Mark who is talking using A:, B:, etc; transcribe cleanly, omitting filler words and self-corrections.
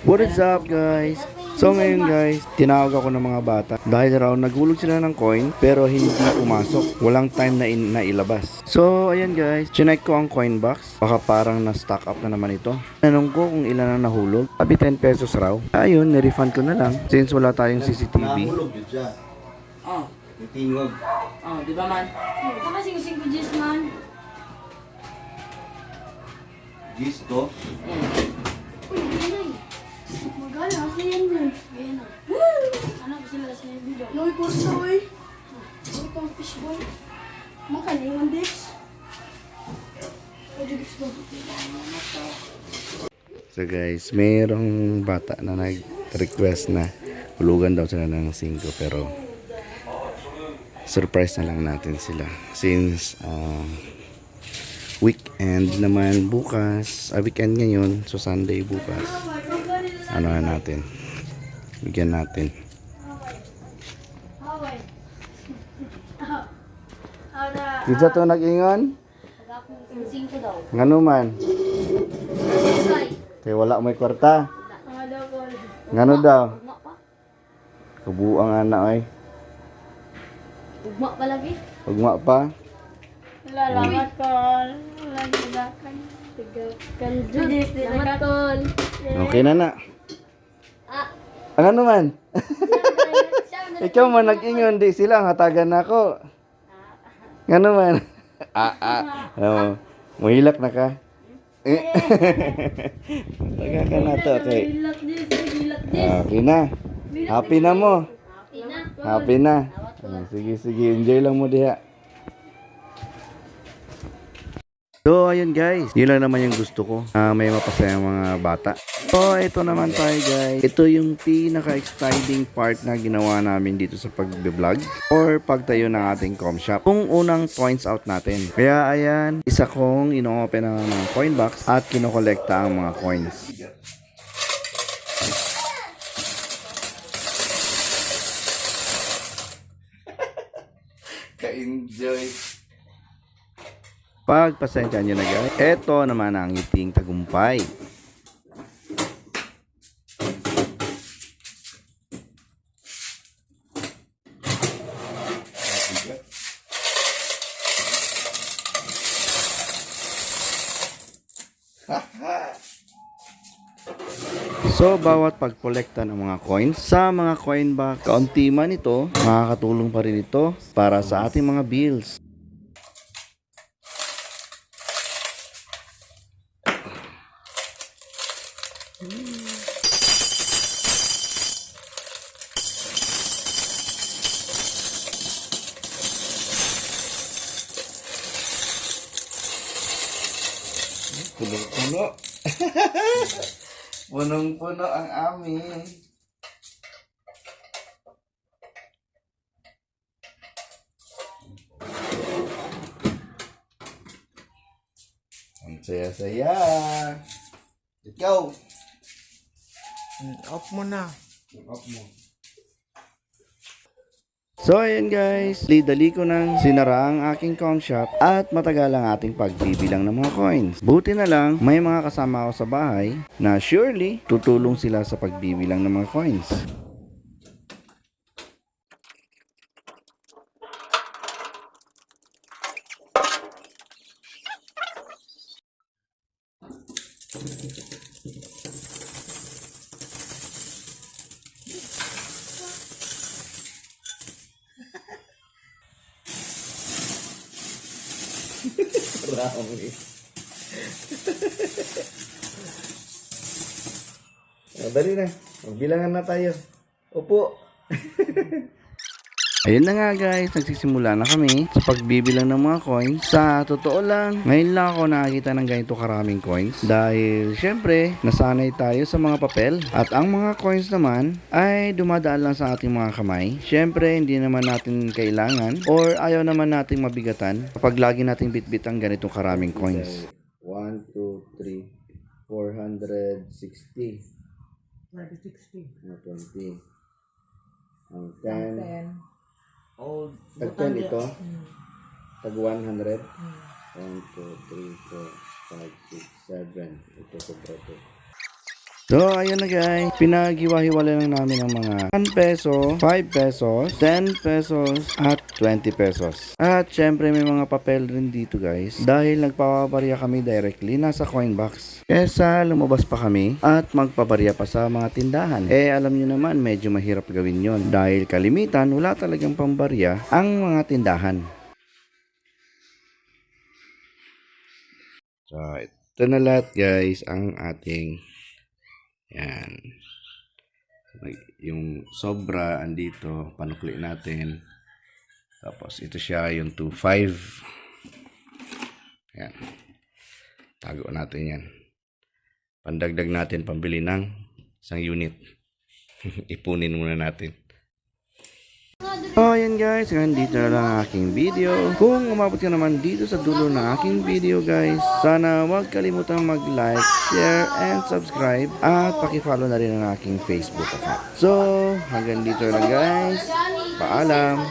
A: What is up guys? So ngayon guys, tinawag ako ng mga bata dahil raw nagulog sila ng coin pero hindi pumasok. Walang time na ilabas. So ayan guys, chinek ko ang coin box. Baka parang na-stock up na naman ito. Tanong ko kung ilan ang nahulog. Sabi 10 pesos raw. Ayun, nirefund ko na lang since wala tayong CCTV.
B: Nahulog yun siya.
C: Oh.
B: Tingog.
C: Oh, di ba man?
D: Tama sing-sing ko Diyos man.
B: Gisto.
D: Uy, ganyan. Magala, kasi yan yun. Ganyan na. Anak ko sila sa yung video. Loy po sa oy. Ito ang fishboy. Makalingan dis. Pwede gusto.
A: So guys, mayroong bata na nag-request na hulugan daw sila ng 5 pero surprise na lang natin sila since weekend naman bukas, weekend ngayon, so Sunday bukas. Ano na natin? Bigyan natin. Kita to nag-ingon?
D: Sing ko daw.
A: Ngano man? Kay wala may kwarta. Ngano daw?
D: Ugma pa.
A: Kabuang anak ay.
D: Ugma pa lagi.
A: Ugma pa.
D: Lalamat kol. Lalakan. Tigakan Judis. Lalamat kol.
A: Okay na na. Ang ano man? Ikaw man nag-ingon, di sila ang hatagan na ako. Ano man? Oh, mahilak na ka. Taga ka na to, okay.
D: Hilak dis. Hilak dis.
A: Okay na. Happy na mo.
D: Ina.
A: Happy na. Sige, sige. Enjoy lang mo diha. So, ayun guys. Yun lang naman yung gusto ko. May mapasayang mga bata. So, ito naman tayo guys. Ito yung pinaka-exciting part na ginawa namin dito sa pag-vlog or pagtayo ng ating com shop. Kung unang points out natin. Kaya ayan, isa kong ino-open ang mga coin box at kinokolekta ang mga coins. Ka-enjoy. Pagpasensya nyo na guys, eto naman ang ngiting tagumpay. So, bawat pagkolekta ng mga coins sa mga coin box, kaunti man ito, makakatulong pa rin ito para sa ating mga bills. Puno-puno. Punong-puno ang amin. Ang saya-saya. Ikaw.
C: Off mo na.
A: Off mo. So ayan guys, dali ko nang sinara ang aking com shop at matagal ang ating pagbibilang ng mga coins. Buti na lang, may mga kasama ako sa bahay na surely tutulong sila sa pagbibilang ng mga coins. Marami. Dali na. Magbilangan na tayo. Upo. Ayun na nga guys, nagsisimula na kami sa pagbibilang ng mga coins. Sa totoo lang, ngayon lang ako nakakita ng ganito karaming coins. Dahil syempre, nasanay tayo sa mga papel. At ang mga coins naman ay dumadaan lang sa ating mga kamay. Syempre, hindi naman natin kailangan or ayaw naman nating mabigatan kapag lagi nating bitbit ang ganitong karaming coins. 1, 2, 3, 460.
C: 2060.
A: 20. Ang 10.
C: Oh,
A: Tag 10 ito. Tag 100. 1, 2, 3, 4, 5, 6, 7. Ito sobra to. So, ayun na guys. Pinaghiwa-hiwalay lang namin ang mga 1 peso, 5 pesos, 10 pesos, at 20 pesos. At syempre may mga papel rin dito guys. Dahil nagpapabarya kami directly nasa coin box. Kesa lumabas pa kami at magpabarya pa sa mga tindahan. Eh alam nyo naman medyo mahirap gawin yon. Dahil kalimitan wala talagang pambarya ang mga tindahan. So, ito na lahat guys ang ating yan. Yung sobra andito, panukli natin. Tapos ito siya yung 2.5. Yan. Tago natin yan. Pandagdag natin pambili ng isang unit. Ipunin muna natin. So, ayan guys, dito na lang ang aking video. Kung umabot ka naman dito sa dulo ng aking video guys, sana huwag kalimutang mag-like, share, and subscribe. At paki-follow na rin ang aking Facebook account. So, hanggang dito lang guys. Paalam.